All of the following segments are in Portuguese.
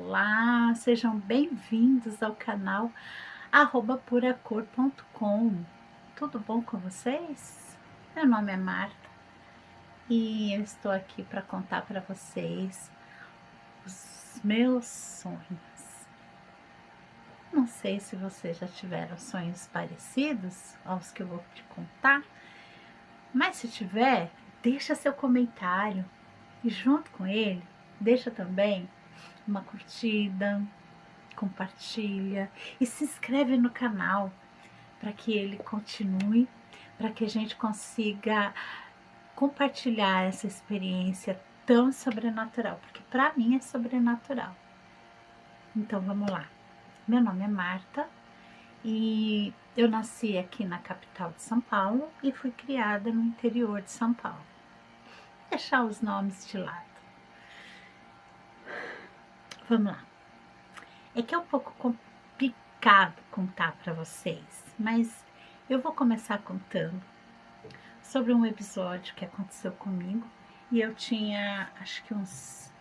Olá, sejam bem-vindos ao canal @puracor.com. Tudo bom com vocês? Meu nome é Marta e eu estou aqui para contar para vocês os meus sonhos. Não sei se vocês já tiveram sonhos parecidos aos que eu vou te contar, mas se tiver, deixa seu comentário e junto com ele, deixa também uma curtida, compartilha e se inscreve no canal para que ele continue, para que a gente consiga compartilhar essa experiência tão sobrenatural, porque para mim é sobrenatural. Então vamos lá. Meu nome é Marta e eu nasci aqui na capital de São Paulo e fui criada no interior de São Paulo. Vou deixar os nomes de lado. Vamos lá. É que é um pouco complicado contar para vocês, mas eu vou começar contando sobre um episódio que aconteceu comigo e eu tinha, acho que uns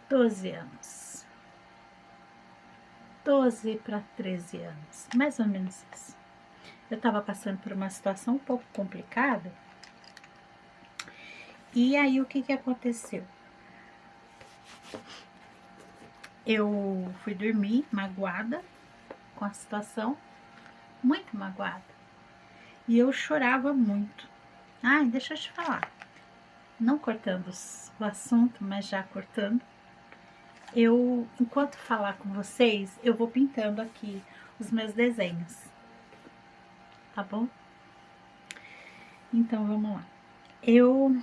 12 anos. 12 para 13 anos, mais ou menos isso. Eu estava passando por uma situação um pouco complicada e aí o que aconteceu? Eu fui dormir magoada com a situação, muito magoada. E eu chorava muito. Ai, deixa eu te falar. Não cortando o assunto, mas já cortando. Eu, enquanto falar com vocês, eu vou pintando aqui os meus desenhos. Tá bom? Então, vamos lá. Eu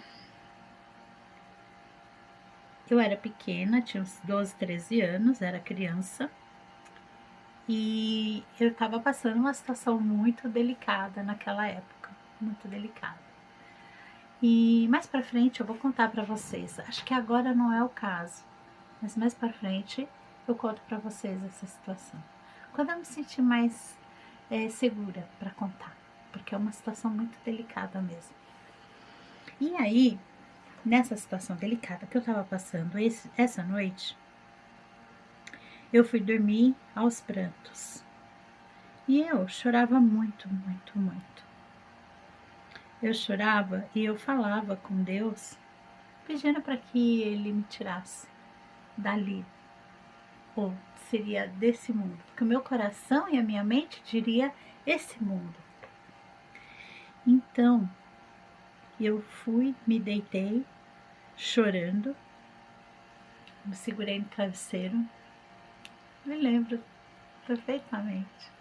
era pequena, tinha uns 12, 13 anos, era criança. E eu estava passando uma situação muito delicada naquela época. Muito delicada. E mais pra frente eu vou contar pra vocês. Acho que agora não é o caso, mas mais pra frente eu conto pra vocês essa situação. Quando eu me sentir mais segura pra contar, porque é uma situação muito delicada mesmo. E aí, nessa situação delicada que eu tava passando essa noite, eu fui dormir aos prantos. E eu chorava muito, muito, muito. Eu chorava e eu falava com Deus, pedindo para que Ele me tirasse dali, ou seria desse mundo, porque o meu coração e a minha mente diria esse mundo. Então, eu fui, me deitei, chorando, me segurei no travesseiro, me lembro perfeitamente,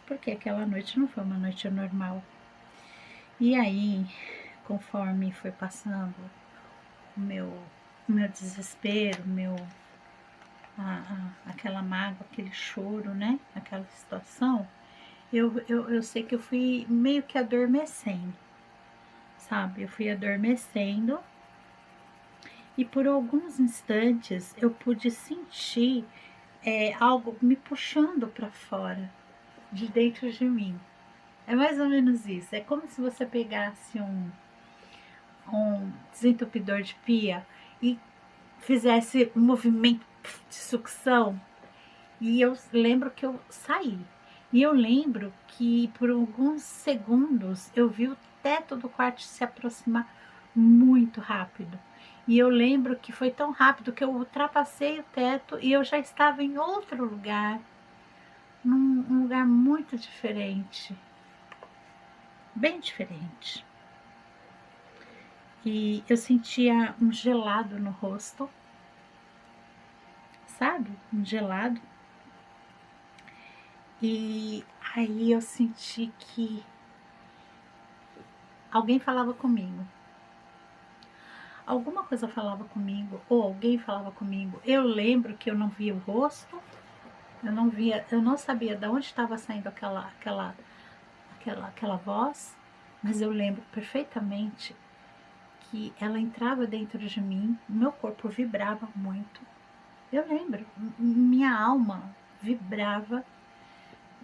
porque aquela noite não foi uma noite normal. E aí, conforme foi passando o meu desespero, aquela mágoa, aquele choro, né? Aquela situação, eu sei que eu fui meio que adormecendo, sabe? Eu fui adormecendo e por alguns instantes eu pude sentir algo me puxando para fora, de dentro de mim. É mais ou menos isso. É como se você pegasse um desentupidor de pia e fizesse um movimento de sucção. E eu lembro que eu saí. E eu lembro que por alguns segundos eu vi o teto do quarto se aproximar muito rápido. E eu lembro que foi tão rápido que eu ultrapassei o teto e eu já estava em outro lugar, num lugar muito diferente, bem diferente. E eu sentia um gelado no rosto, sabe? Um gelado. E aí eu senti que alguém falava comigo. Alguma coisa falava comigo, ou alguém falava comigo. Eu lembro que eu não via o rosto, eu não sabia de onde estava saindo aquela voz, mas eu lembro perfeitamente que ela entrava dentro de mim, meu corpo vibrava muito. Eu lembro, minha alma vibrava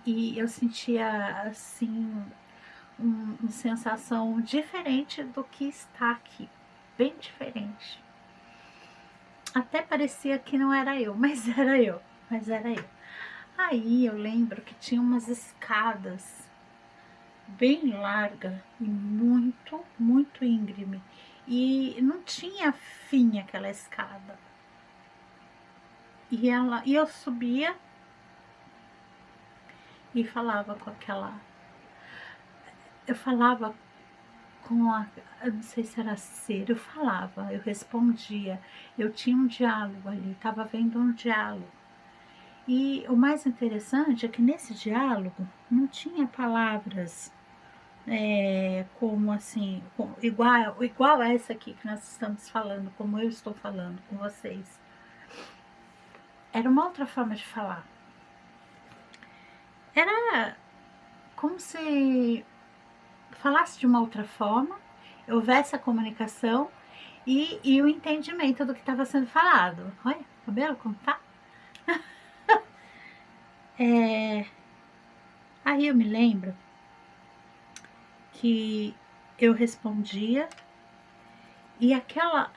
e eu sentia assim uma sensação diferente do que está aqui, bem diferente. Até parecia que não era eu, mas era eu, mas era eu. Aí eu lembro que tinha umas escadas bem larga e muito, muito íngreme. E não tinha fim aquela escada. E eu subia e falava com aquela. Eu falava com a. Eu não sei se era ser, eu falava, eu respondia. Eu tinha um diálogo ali, estava vendo um diálogo. E o mais interessante é que nesse diálogo não tinha palavras como assim, igual essa aqui que nós estamos falando, como eu estou falando com vocês. Era uma outra forma de falar. Era como se falasse de uma outra forma, houvesse a comunicação e o entendimento do que estava sendo falado. Olha, o cabelo como tá? Aí eu me lembro que eu respondia e aquela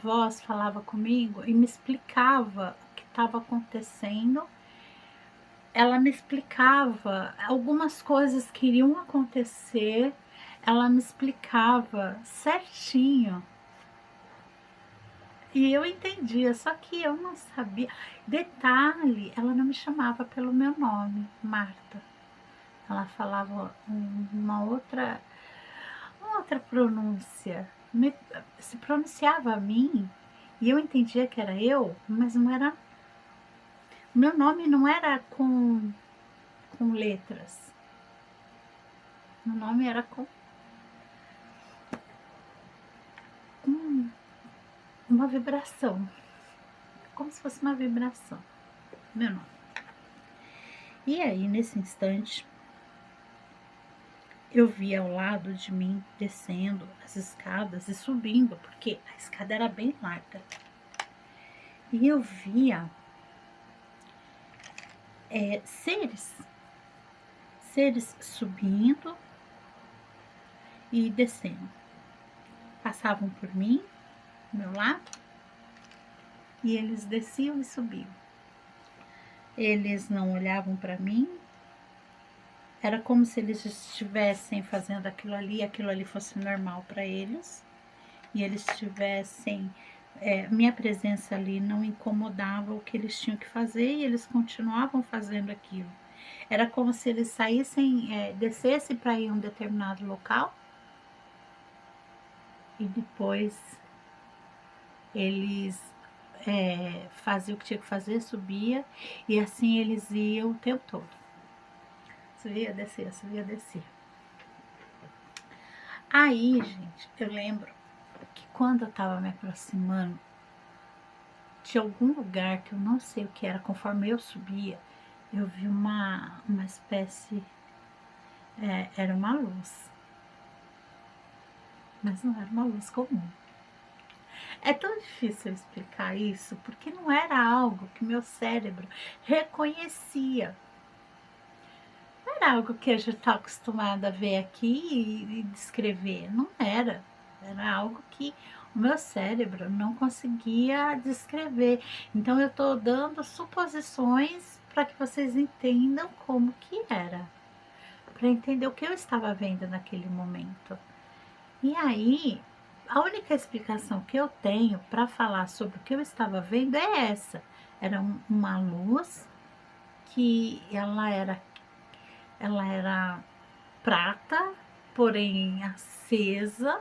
voz falava comigo e me explicava o que estava acontecendo. Ela me explicava algumas coisas que iriam acontecer, ela me explicava certinho. E eu entendia, só que eu não sabia. Detalhe, ela não me chamava pelo meu nome, Marta. Ela falava uma outra pronúncia. Se pronunciava a mim e eu entendia que era eu, mas não era. Meu nome não era com letras. Meu nome era com uma vibração. Como se fosse uma vibração. Meu nome. E aí, nesse instante, eu via ao lado de mim descendo as escadas e subindo, porque a escada era bem larga. E eu via seres subindo e descendo. Passavam por mim, do meu lado, e eles desciam e subiam. Eles não olhavam para mim, era como se eles estivessem fazendo aquilo ali fosse normal para eles, e eles tivessem. Minha presença ali não incomodava o que eles tinham que fazer e eles continuavam fazendo aquilo. Era como se eles saíssem, descessem para ir a um determinado local e depois eles faziam o que tinha que fazer, subia e assim eles iam o tempo todo. Subia, descia, subia, descia. Aí, gente, eu lembro que quando eu estava me aproximando de algum lugar que eu não sei o que era, conforme eu subia, eu vi uma espécie, era uma luz, mas não era uma luz comum. É tão difícil explicar isso, porque não era algo que meu cérebro reconhecia. Não era algo que a gente está acostumado a ver aqui e descrever, não era. Era algo que o meu cérebro não conseguia descrever. Então eu estou dando suposições para que vocês entendam como que era, para entender o que eu estava vendo naquele momento. E aí, a única explicação que eu tenho para falar sobre o que eu estava vendo é essa. Era uma luz que ela era prata, porém acesa,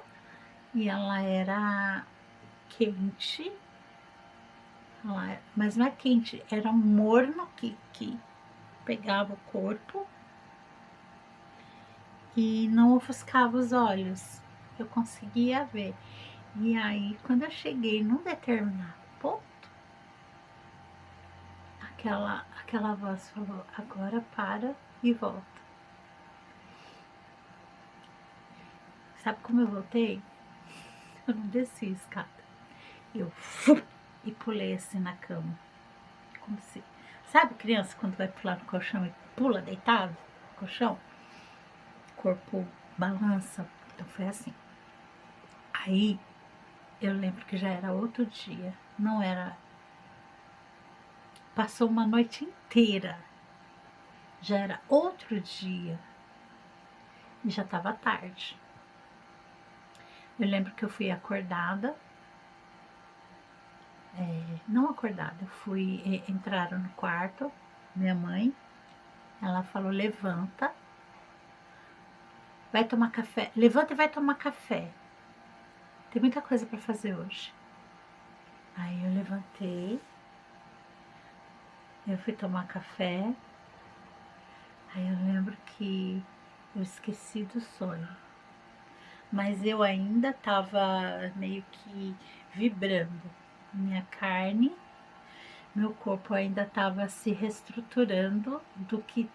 e ela era quente, mas não é quente, era um morno que pegava o corpo e não ofuscava os olhos. Eu conseguia ver. E aí, quando eu cheguei num determinado ponto, aquela voz falou: agora para e volta. Sabe como eu voltei? Eu não desci a escada. Eu fui e pulei assim na cama. Como se. Sabe criança quando vai pular no colchão e pula deitado no colchão? O corpo balança. Então foi assim. Aí eu lembro que já era outro dia, não era. Passou uma noite inteira, já era outro dia e já estava tarde. Eu lembro que eu fui acordada, não acordada, eu fui, entraram no quarto, minha mãe, ela falou, levanta, vai tomar café, levanta e vai tomar café, tem muita coisa para fazer hoje. Aí eu levantei, eu fui tomar café, aí eu lembro que eu esqueci do sonho, mas eu ainda estava meio que vibrando, minha carne, meu corpo ainda estava se reestruturando do que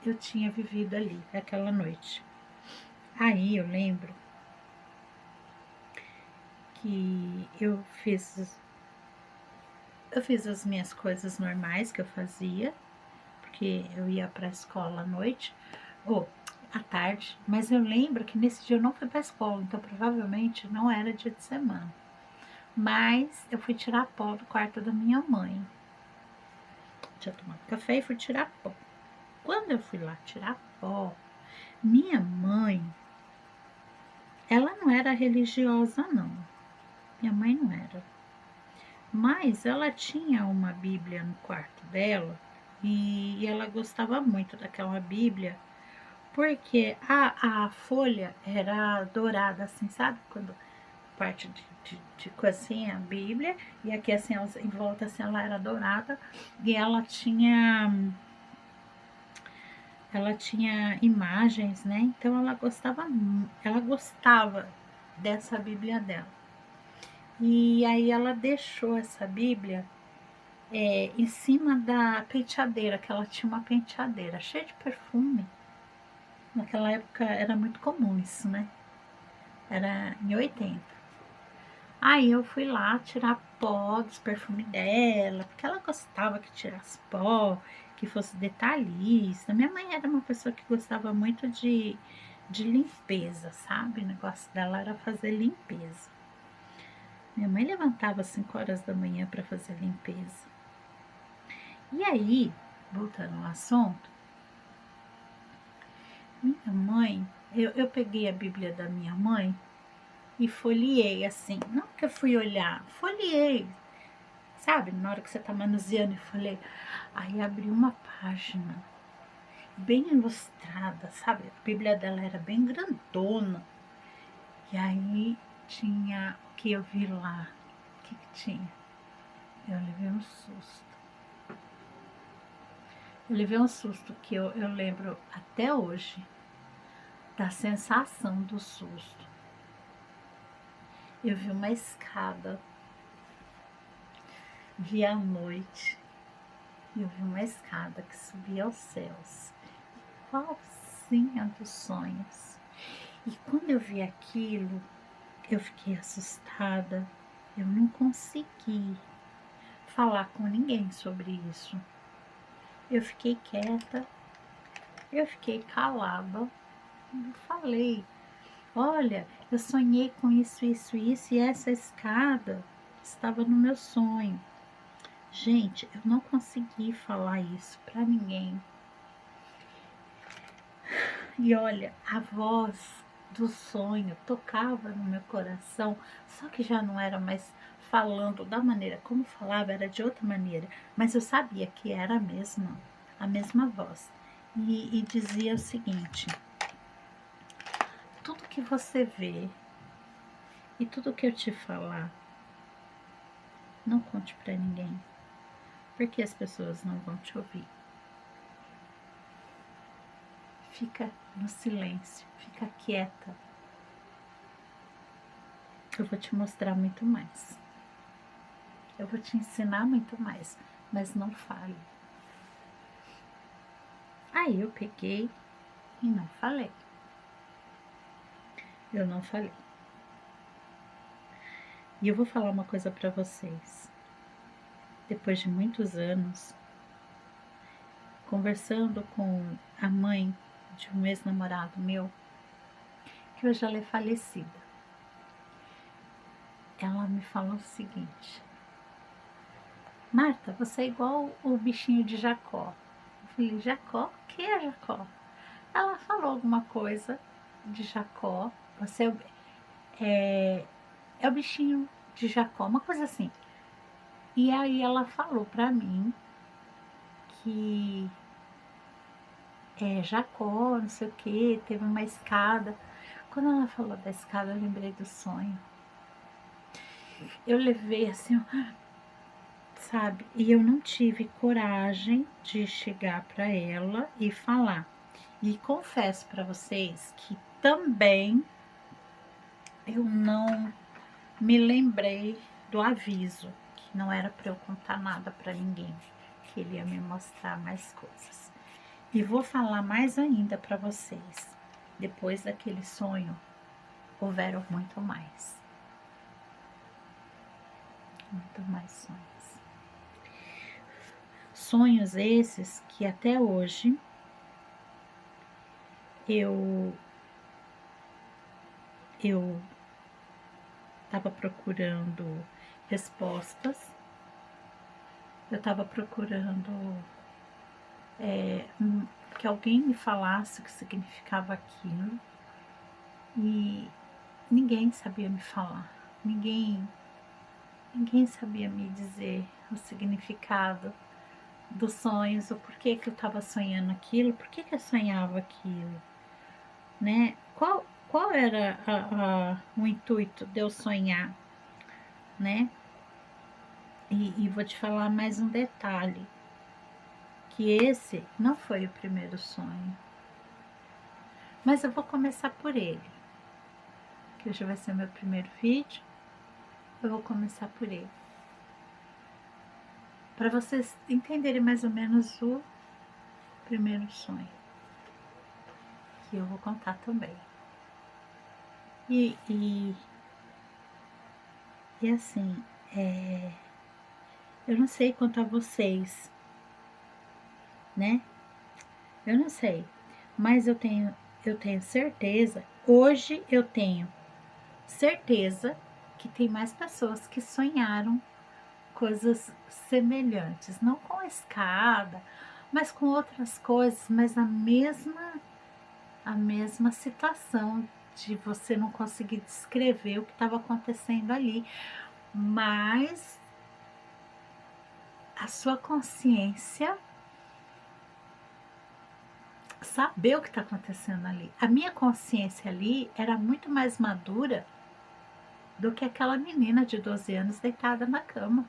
eu tinha vivido ali, naquela noite. Aí eu lembro que eu fiz as minhas coisas normais que eu fazia, porque eu ia para a escola à noite, ou à tarde, mas eu lembro que nesse dia eu não fui para a escola, então provavelmente não era dia de semana. Mas eu fui tirar pó do quarto da minha mãe. Tinha tomado café e fui tirar pó. Quando eu fui lá tirar pó, minha mãe, ela não era religiosa, não. Minha mãe não era. Mas ela tinha uma Bíblia no quarto dela e ela gostava muito daquela Bíblia porque a folha era dourada, assim, sabe? Quando parte de assim, a Bíblia, e aqui assim, em volta assim, ela era dourada e ela tinha imagens, né? Então ela gostava dessa Bíblia dela. E aí ela deixou essa Bíblia em cima da penteadeira, que ela tinha uma penteadeira cheia de perfume. Naquela época era muito comum isso, né? Era em 80. Aí eu fui lá tirar pó dos perfumes dela, porque ela gostava que tirasse pó, que fosse detalhista. Minha mãe era uma pessoa que gostava muito de limpeza, sabe? O negócio dela era fazer limpeza. Minha mãe levantava às 5 horas da manhã para fazer limpeza. E aí, voltando ao assunto, minha mãe, eu peguei a Bíblia da minha mãe e folheei assim, não que eu fui olhar, folheei, sabe? Na hora que você tá manuseando, eu falei, aí abri uma página bem ilustrada, sabe? A Bíblia dela era bem grandona. E aí tinha o que eu vi lá. O que tinha? Eu levei um susto. Eu levei um susto que eu lembro até hoje da sensação do susto. Eu vi uma escada, vi a noite, eu vi uma escada que subia aos céus, igualzinha dos sonhos. E quando eu vi aquilo, eu fiquei assustada, eu não consegui falar com ninguém sobre isso. Eu fiquei quieta, eu fiquei calada, não falei. Olha, eu sonhei com isso, e essa escada estava no meu sonho. Gente, eu não consegui falar isso para ninguém. E olha, a voz do sonho tocava no meu coração, só que já não era mais falando da maneira como falava, era de outra maneira, mas eu sabia que era a mesma voz. E dizia o seguinte: tudo que você vê e tudo que eu te falar, não conte para ninguém, porque as pessoas não vão te ouvir. Fica no silêncio, fica quieta. Eu vou te mostrar muito mais. Eu vou te ensinar muito mais, mas não fale. Aí eu peguei e não falei. Eu não falei. E eu vou falar uma coisa para vocês. Depois de muitos anos, conversando com a mãe de um ex-namorado meu, que hoje ela é falecida. ela me falou o seguinte: Marta, você é igual o bichinho de Jacó. Eu falei: Jacó? O que é Jacó? Ela falou alguma coisa de Jacó. Você é o bichinho de Jacó, uma coisa assim. E aí ela falou pra mim que Jacó, não sei o que, teve uma escada. Quando ela falou da escada, eu lembrei do sonho. Eu levei assim, sabe? E eu não tive coragem de chegar para ela e falar. E confesso para vocês que também eu não me lembrei do aviso, que não era para eu contar nada para ninguém, que ele ia me mostrar mais coisas. E vou falar mais ainda para vocês. Depois daquele sonho, houveram muito mais sonhos. Sonhos esses que até hoje eu estava procurando respostas, eu estava procurando que alguém me falasse o que significava aquilo e ninguém sabia me falar, ninguém sabia me dizer o significado dos sonhos, o porquê que eu estava sonhando aquilo, por que eu sonhava aquilo, né? Qual era o intuito de eu sonhar, né? E vou te falar mais um detalhe, que esse não foi o primeiro sonho, mas eu vou começar por ele, que hoje vai ser meu primeiro vídeo, eu vou começar por ele, para vocês entenderem mais ou menos o primeiro sonho, que eu vou contar também. E assim, eu não sei quanto a vocês, né? Eu não sei, mas eu tenho certeza, hoje eu tenho certeza que tem mais pessoas que sonharam coisas semelhantes, não com a escada, mas com outras coisas, mas a mesma situação de você não conseguir descrever o que estava acontecendo ali, mas a sua consciência saber o que está acontecendo ali. A minha consciência ali era muito mais madura do que aquela menina de 12 anos deitada na cama.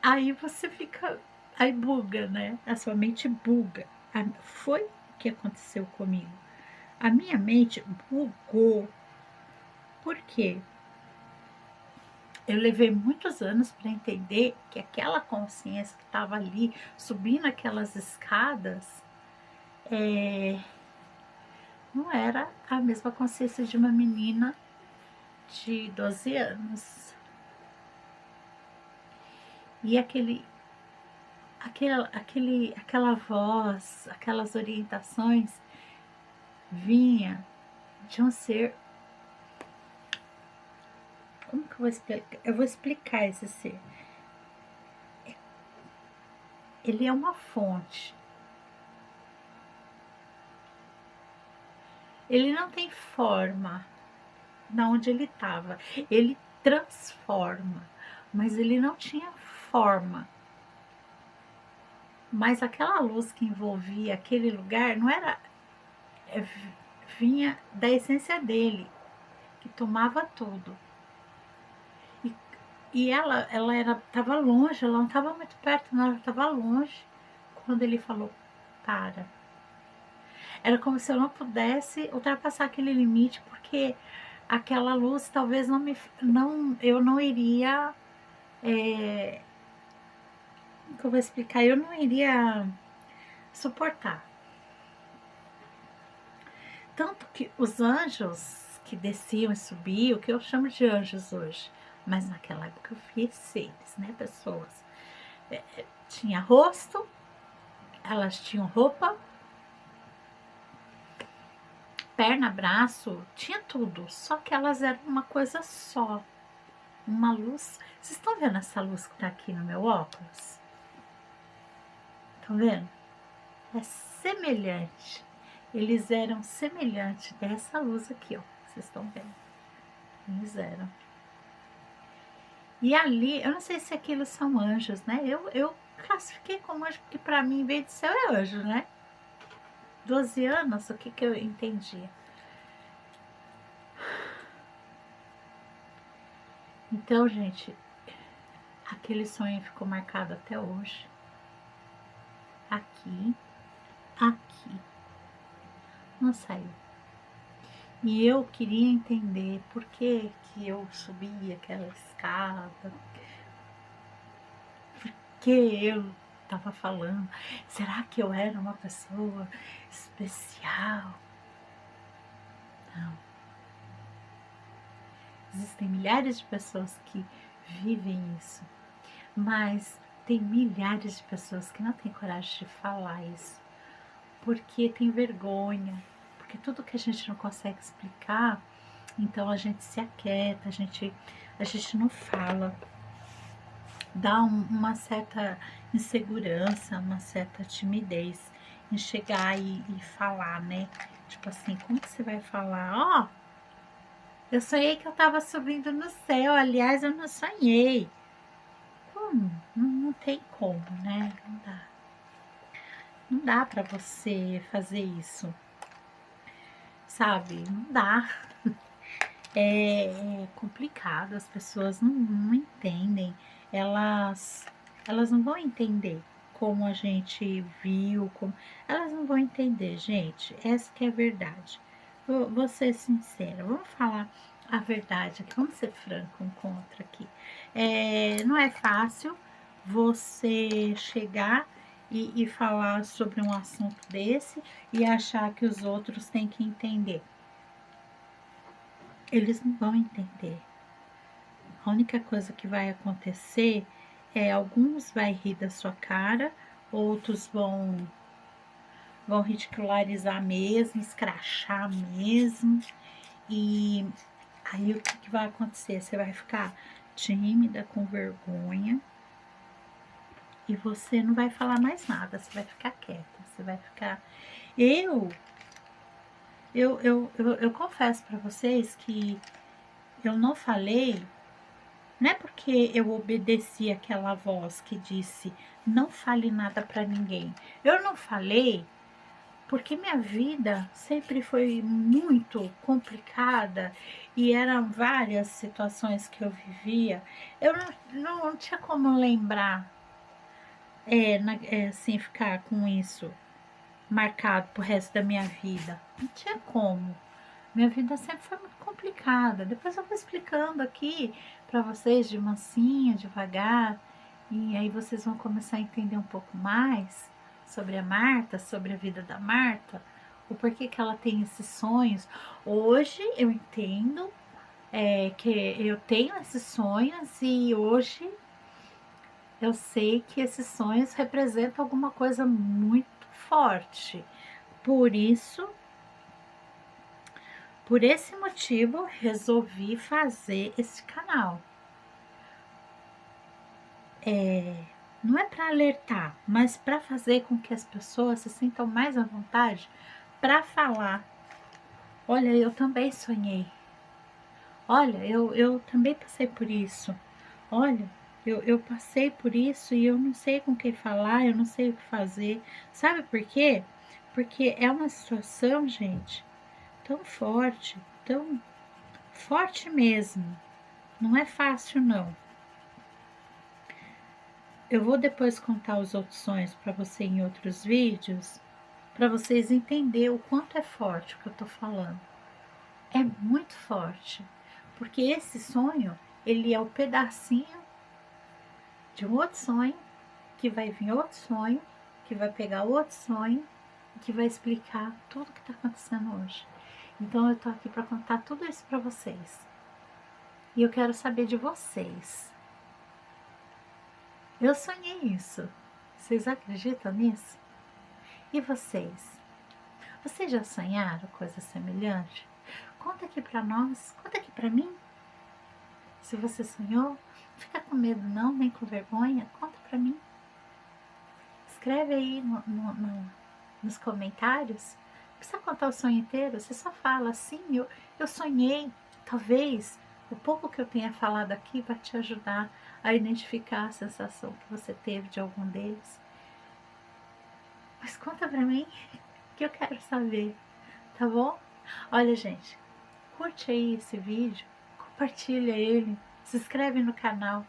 Aí você fica, aí buga, né? A sua mente buga. Foi o que aconteceu comigo. A minha mente bugou. Por quê? Eu levei muitos anos para entender que aquela consciência que estava ali, subindo aquelas escadas, não era a mesma consciência de uma menina de 12 anos. E aquela voz, aquelas orientações vinha de um ser. Como que eu vou explicar? Eu vou explicar esse ser. Ele é uma fonte. Ele não tem forma na onde ele estava. Ele transforma, mas ele não tinha forma. Mas aquela luz que envolvia aquele lugar não era, vinha da essência dele, que tomava tudo. E ela estava longe, ela não estava muito perto, não, ela estava longe. Quando ele falou, para. Era como se eu não pudesse ultrapassar aquele limite, porque aquela luz talvez eu não iria, como que eu vou explicar? Eu não iria suportar. Tanto que os anjos que desciam e subiam, que eu chamo de anjos hoje, mas naquela época eu vi seres, né, pessoas. Tinha rosto, elas tinham roupa, perna, braço, tinha tudo, só que elas eram uma coisa só, uma luz. Vocês estão vendo essa luz que tá aqui no meu óculos? Estão vendo? É semelhante. Eles eram semelhantes dessa luz aqui, ó. Vocês estão vendo? Eles eram. E ali, eu não sei se aquilo são anjos, né? Eu classifiquei como anjo, porque para mim, veio de céu é anjo, né? 12 anos, o que eu entendi? Então, gente, aquele sonho ficou marcado até hoje. Aqui, aqui. Não saiu. E eu queria entender por que eu subi aquela escada. Que eu tava falando. Será que eu era uma pessoa especial? Não. Existem milhares de pessoas que vivem isso, mas tem milhares de pessoas que não têm coragem de falar isso, porque tem vergonha, porque tudo que a gente não consegue explicar, então a gente se aquieta, a gente não fala, dá uma certa insegurança, uma certa timidez em chegar e falar, né? Tipo assim, como que você vai falar? Ó, eu sonhei que eu tava subindo no céu, aliás, eu não sonhei. Como? Não tem como, né? Não dá. Não dá pra você fazer isso, sabe? Não dá. É complicado, as pessoas não entendem. Elas não vão entender como a gente viu, como... Elas não vão entender, gente. Essa que é a verdade. Vou ser sincera, vamos falar a verdade aqui, vamos ser franco um contra aqui. Não é fácil você chegar e falar sobre um assunto desse e achar que os outros têm que entender. Eles não vão entender. A única coisa que vai acontecer é alguns vai rir da sua cara, outros vão ridicularizar mesmo, escrachar mesmo. E aí o que vai acontecer? Você vai ficar tímida, com vergonha, e você não vai falar mais nada, você vai ficar quieta, você vai ficar... Eu confesso para vocês que eu não falei. Não é porque eu obedeci aquela voz que disse, não fale nada para ninguém. Eu não falei porque minha vida sempre foi muito complicada e eram várias situações que eu vivia. Eu não tinha como lembrar, assim, ficar com isso marcado pro resto da minha vida. Não tinha como. Minha vida sempre foi muito complicada. Depois eu vou explicando aqui para vocês de mansinho, devagar, e aí vocês vão começar a entender um pouco mais sobre a Marta, sobre a vida da Marta, o porquê que ela tem esses sonhos. Hoje eu entendo que eu tenho esses sonhos e hoje eu sei que esses sonhos representam alguma coisa muito forte. Por isso, por esse motivo, resolvi fazer esse canal. Não é para alertar, mas para fazer com que as pessoas se sintam mais à vontade para falar. Olha, eu também sonhei. Olha, eu também passei por isso. Olha, eu passei por isso e eu não sei com quem falar, eu não sei o que fazer. Sabe por quê? Porque é uma situação, gente, tão forte mesmo. Não é fácil, não. Eu vou depois contar os outros sonhos para você em outros vídeos, para vocês entenderem o quanto é forte o que eu tô falando. É muito forte, porque esse sonho, ele é o pedacinho de um outro sonho, que vai vir outro sonho, que vai pegar outro sonho, e que vai explicar tudo o que está acontecendo hoje. Então eu tô aqui para contar tudo isso para vocês. E eu quero saber de vocês. Eu sonhei isso. Vocês acreditam nisso? E vocês? Vocês já sonharam coisa semelhante? Conta aqui pra nós, conta aqui pra mim. Se você sonhou, não fica com medo não, nem com vergonha, conta pra mim. Escreve aí nos comentários. Não precisa contar o sonho inteiro, você só fala assim, eu sonhei. Talvez o pouco que eu tenha falado aqui vai te ajudar a identificar a sensação que você teve de algum deles. Mas conta pra mim, que eu quero saber, tá bom? Olha, gente, curte aí esse vídeo, compartilha ele, se inscreve no canal,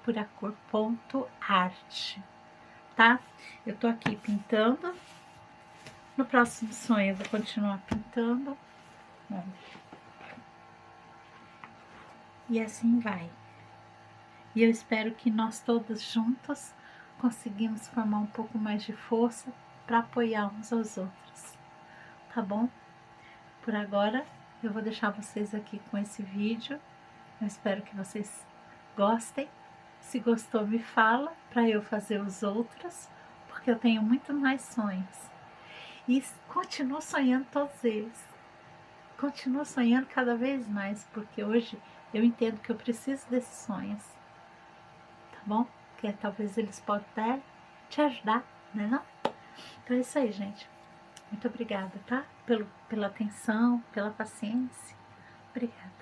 @puracor.arte, tá? Eu tô aqui pintando. No próximo sonho eu vou continuar pintando. E assim vai. E eu espero que nós todos juntos conseguimos formar um pouco mais de força para apoiar uns aos outros. Tá bom? Por agora eu vou deixar vocês aqui com esse vídeo. Eu espero que vocês gostem. Se gostou, me fala para eu fazer os outros, porque eu tenho muito mais sonhos. E continuo sonhando todos eles. Continuo sonhando cada vez mais, porque hoje eu entendo que eu preciso desses sonhos, tá bom? Porque talvez eles possam até te ajudar, né não? Então é isso aí, gente. Muito obrigada, tá? Pela atenção, pela paciência. Obrigada.